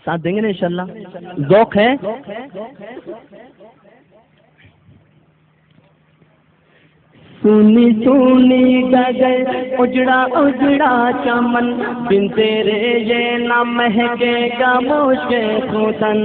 ساتھ دیں گے نا انشاءاللہ؟ ذوق ہے؟ سونی سونی ڈگر اجڑا اجڑا چمن، بن تیرے یہ نہ مہکے گا مشک ختن۔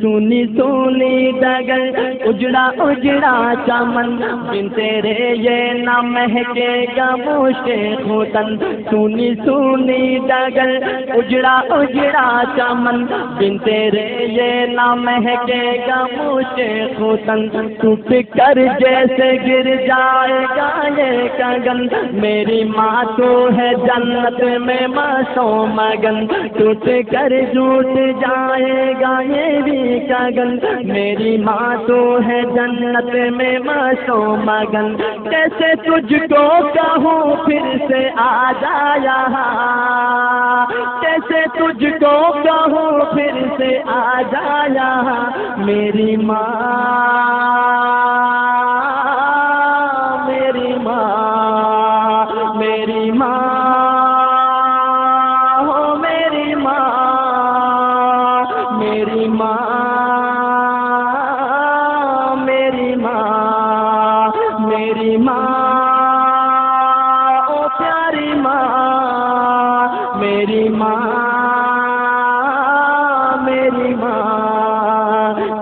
سونی سونی ڈگر اجڑا اجڑا چمن، بن تیرے یہ نہ مہکے گا مشک ختن۔ سونی سونی ڈگر اجڑا اجڑا چمن، بن تیرے یہ نہ مہکے گا مشک ختن۔ ٹوٹ کر جیسے گر جائے گا یہ کگن، میری ماں تو ہے جنت میں مسو مگن۔ ٹوٹ کر ٹوٹ جائے گا یہ بھی کگن، میری ماں تو ہے جنت میں مسو مگن۔ کیسے تجھ کو کہوں پھر سے آ جا یہاں، کیسے تجھ کو کہوں پھر سے آ جا یہاں، میری ماں میری ماں میری ماں ہو، میری ماں میری ماں میری ماں میری ماں او پیاری ماں میری ماں میری ماں۔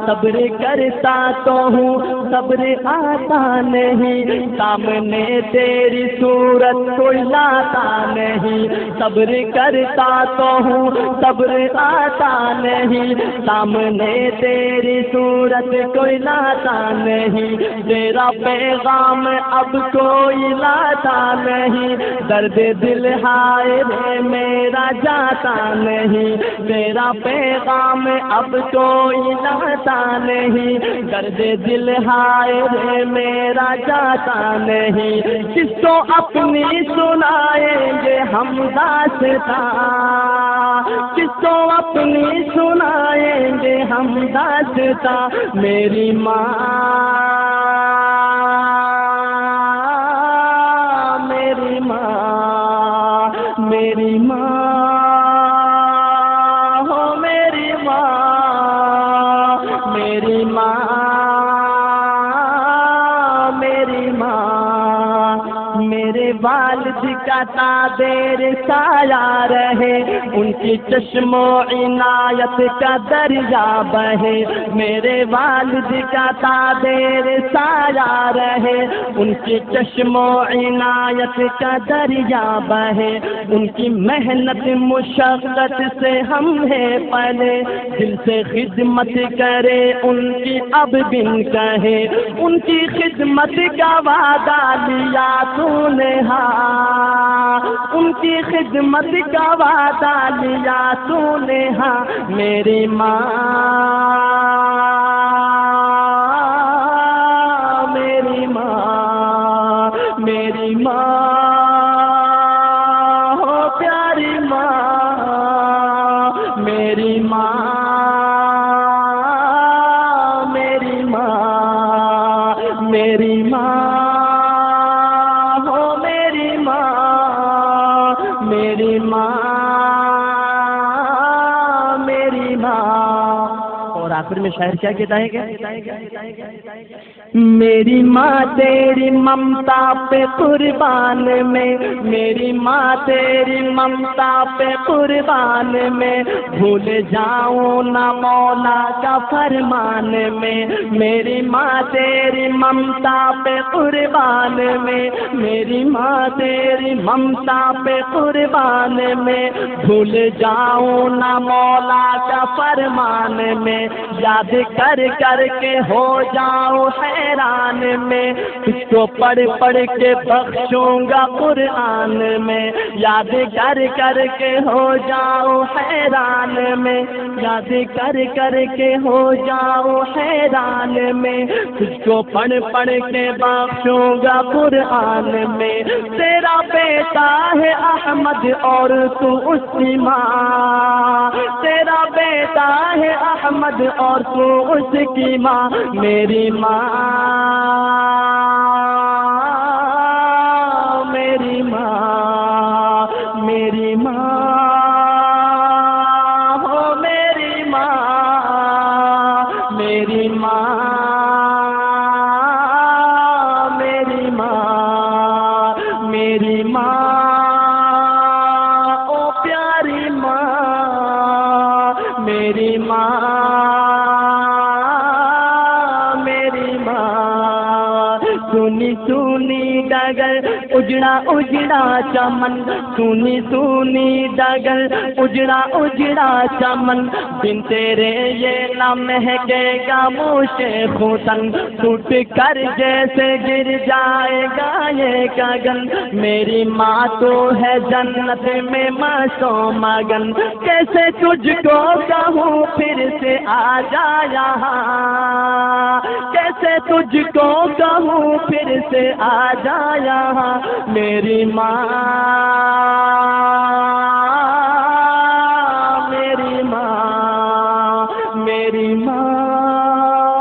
صبر کرتا تو ہوں صبر آتا نہیں، سامنے تیری صورت کوئی لاتا نہیں۔ صبر کرتا تو ہوں صبر آتا نہیں، سامنے تیری صورت کوئی لاتا نہیں۔ تیرا پیغام اب کوئی لاتا نہیں، درد دل ہائے رے میرا جاتا نہیں۔ تیرا پیغام اب کوئی لاتا نہیں، درد دل ہائے رے میرا جاتا نہیں۔ کس کو اپنی سنائیں گے ہم داستاں، کس کو اپنی سنائیں گے ہم داستاں، میری ماں میری ماں میری ماں ہو، میری ماں میری ماں میری ماں۔ میرے والد کا تابیر سایہ رہے، ان کی چشم و عنایت کا دریا بہے۔ میرے والد کا تابیر سایہ رہے، ان کی چشم و عنایت کا دریا بہے۔ ان کی محنت مشقت سے ہم ہیں پلے، دل سے خدمت کرے ان کی اب بن کہے۔ ان کی خدمت کا وعدہ لیا تو نے ہاں، ان کی خدمت کا وعدہ لیا تو نے ہاں، میری ماں میری ماں میری ماں ہو، پیاری ماں میری ماں میری ماں میری ماں ہو، میری ماں میری ماں میری ماں۔ اور آخر میں شاعر کیا کہتا ہے کہ میری ماں تیری ممتا پہ قربان میں، میری ماں تیری ممتا پہ قربان میں، بھول جاؤں نہ مولا کا فرمان میں۔ میری ماں تیری ممتا پہ قربان میں، میری ماں تیری ممتا پہ قربان میں، بھول جاؤں نہ مولا کا فرمان میں۔ یاد کر کر کے ہو جاؤں حیران میں، اس کو پڑھ پڑھ کے بخشوں گا قرآن میں۔ یاد کر کر کے ہو جاؤں حیران میں، یاد کر کر کے ہو جاؤں حیران میں، اس کو پڑھ پڑھ کے بخشوں گا قرآن میں۔ تیرا بیٹا ہے احمد اور تو اس کی ماں، تیرا بیٹا ہے احمد اور تو اس کی ماں، میری ماں ماں او پیاری ماں، میری ماں، میری ماں، سنی سنی ڈگر اجڑا اجڑا چمن، سنی سنی ڈگر اجڑا اجڑا چمن، بن تیرے یہ نہ مہکے گا موشے خوتن، ٹوٹ کر جیسے گر جائے گا یہ گگن، میری ماں تو ہے جنت میں مست و مگن، کیسے تجھ کو کہوں پھر سے آ جا یہاں، کیسے تجھ کو کہوں پھر سے آ جا یہاں، میری ماں، میری ماں، میری ماں،